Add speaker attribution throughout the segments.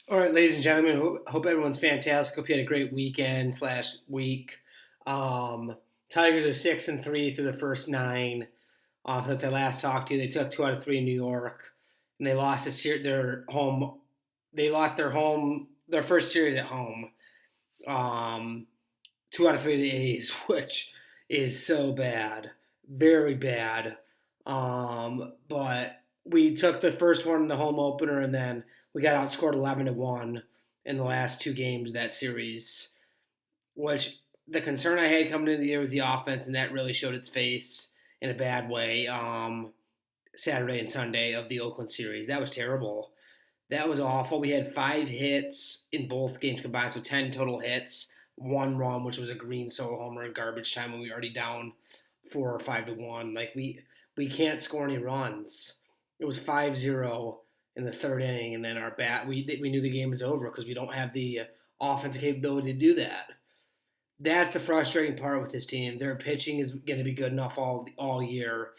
Speaker 1: All right, ladies and gentlemen, hope everyone's fantastic. Hope you had a great weekend slash week. Um, Tigers are 6-3 through the first nine. Since I last talked to you, they took 2 out of 3 in New York, and they lost their home. They lost their first series at home. Um, 2 out of 3 of the A's, which is so bad, very bad. But we took the first one in the home opener, and then we got outscored 11-1 in the last 2 games of that series. Which the concern I had coming into the year was the offense, and that really showed its face in a bad way. Saturday and Sunday of the Oakland series, that was terrible. That was awful. We had 5 hits in both games combined, so 10 total hits, 1 run, which was a green solo homer in garbage time when we were already down 4 or 5-1. Like we can't score any runs. It was 5-0 in the third inning, and then our bat we knew the game was over because we don't have the offensive capability to do that. That's the frustrating part with this team. Their pitching is going to be good enough all year,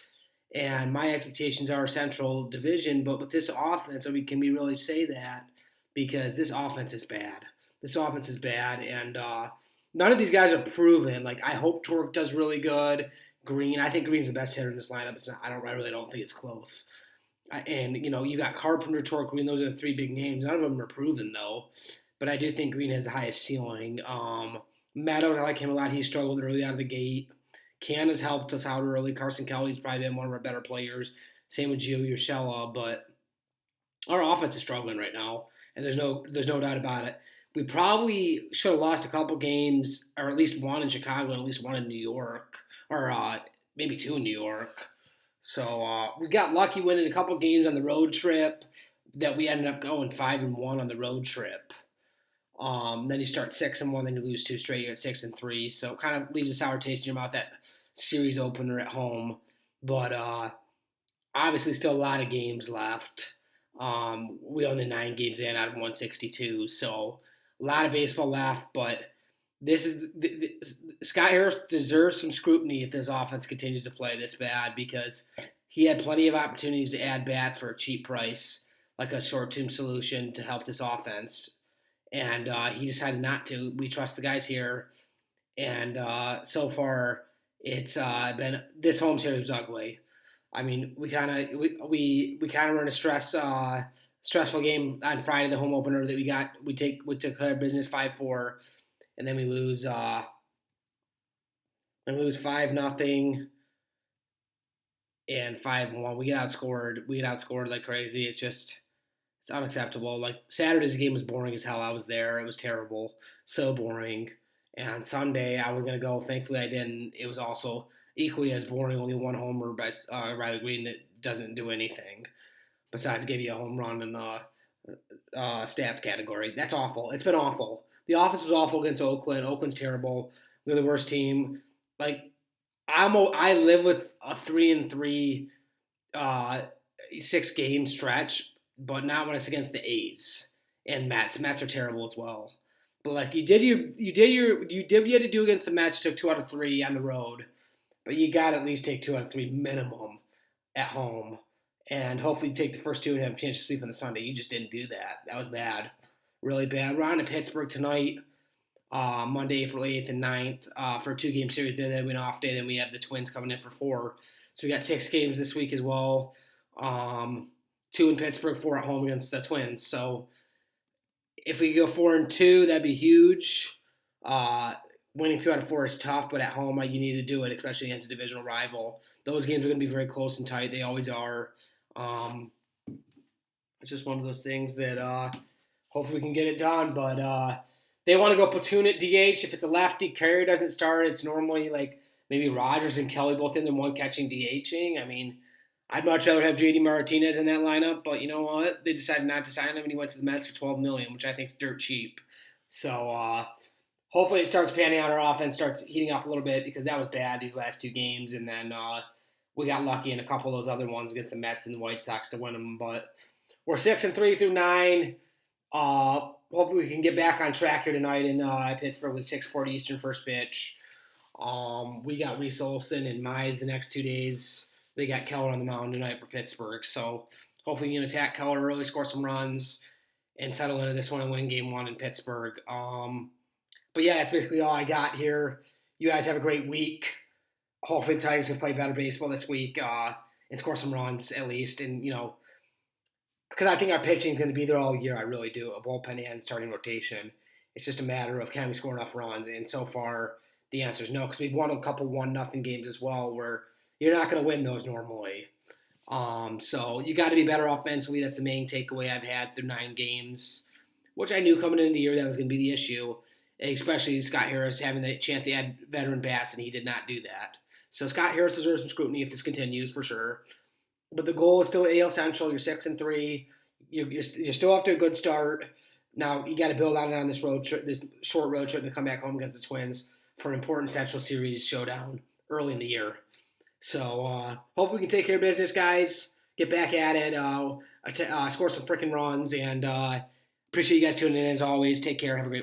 Speaker 1: and my expectations are Central Division. But with this offense, can we really say that? Because this offense is bad. This offense is bad, and none of these guys are proven. Like I hope Torque does really good. Green, I think Green's the best hitter in this lineup. It's not, I really don't think it's close. And you got Carpenter, Torque, Green. Those are the 3 big names. None of them are proven though, but I do think Green has the highest ceiling. Meadows, I like him a lot. He struggled early out of the gate. Can has helped us out early. Carson Kelly's probably been one of our better players. Same with Gio Urshela, but our offense is struggling right now, and there's no doubt about it. We probably should have lost a couple games, or at least one in Chicago, and at least one in New York, or maybe 2 in New York. So we got lucky winning a couple games on the road trip that we ended up going 5-1 on the road trip. Then you start 6-1, then you lose 2 straight. You're at 6-3, so it kind of leaves a sour taste in your mouth that series opener at home. But obviously, still a lot of games left. We only 9 games in out of 162, so a lot of baseball left. But Scott Harris deserves some scrutiny if this offense continues to play this bad because he had plenty of opportunities to add bats for a cheap price, like a short-term solution to help this offense, and he decided not to. We trust the guys here, and so far it's been this home series was ugly. I mean, we kind of were in a stressful game on Friday, the home opener that we took care of business 5-4, and then we lose 5-0 and 5-1. We get outscored. We get outscored like crazy. It's unacceptable. Like Saturday's game was boring as hell. I was there. It was terrible, so boring. And Sunday I was gonna go. Thankfully I didn't. It was also equally as boring. Only one homer by Riley Green that doesn't do anything besides give you a home run in the stats category. That's awful. It's been awful. The offense was awful against Oakland. Oakland's terrible. They're the worst team. Like I live with a 3-3 uh, 6 game stretch, but not when it's against the A's and Mets. Mets are terrible as well. But like you did what you had to do against the Mets. You took 2 out of 3 on the road, but you got to at least take 2 out of 3 minimum at home, and hopefully you take the first 2 and have a chance to sleep on the Sunday. You just didn't do that. That was bad, really bad. We're on to Pittsburgh tonight, Monday, April 8th and 9th, for a 2 game series. Then we have an off day. Then we have the Twins coming in for 4. So we got 6 games this week as well. 2 in Pittsburgh, 4 at home against the Twins. So if we go 4-2, that'd be huge. Winning 3 out of 4 is tough, but at home you need to do it, especially against a divisional rival. Those games are going to be very close and tight. They always are. Um, it's just one of those things that hopefully we can get it done. But they want to go platoon at DH. If it's a lefty, Carrier doesn't start. It's normally like maybe Rogers and Kelly both in, then one catching DHing. I mean, I'd much rather have JD Martinez in that lineup, but you know what? They decided not to sign him, and he went to the Mets for $12 million, which I think is dirt cheap. So hopefully it starts panning out. Our offense starts heating up a little bit because that was bad these last 2 games, and then we got lucky in a couple of those other ones against the Mets and the White Sox to win them. But we're 6-3 through 9. Hopefully we can get back on track here tonight in Pittsburgh with 6:40 Eastern first pitch. We got Reese Olson and Mize the next 2 days. They got Keller on the mound tonight for Pittsburgh. So hopefully you can attack Keller early, score some runs, and settle into this one and win game one in Pittsburgh. But yeah, that's basically all I got here. You guys have a great week. Hopefully the Tigers can play better baseball this week and score some runs at least. And, because I think our pitching is going to be there all year. I really do. A bullpen and starting rotation. It's just a matter of can we score enough runs. And so far, the answer is no, because we've won a couple 1-0 games as well where you're not going to win those normally. So you got to be better offensively. That's the main takeaway I've had through 9 games, which I knew coming into the year that was going to be the issue, especially Scott Harris having the chance to add veteran bats, and he did not do that. So Scott Harris deserves some scrutiny if this continues for sure. But the goal is still AL Central. You're 6-3. You're still off to a good start. Now you got to build on it on this road trip, this short road trip, to come back home against the Twins for an important Central Series showdown early in the year. So hope we can take care of business, guys. Get back at it. Score some freaking runs, and appreciate you guys tuning in as always. Take care. Have a great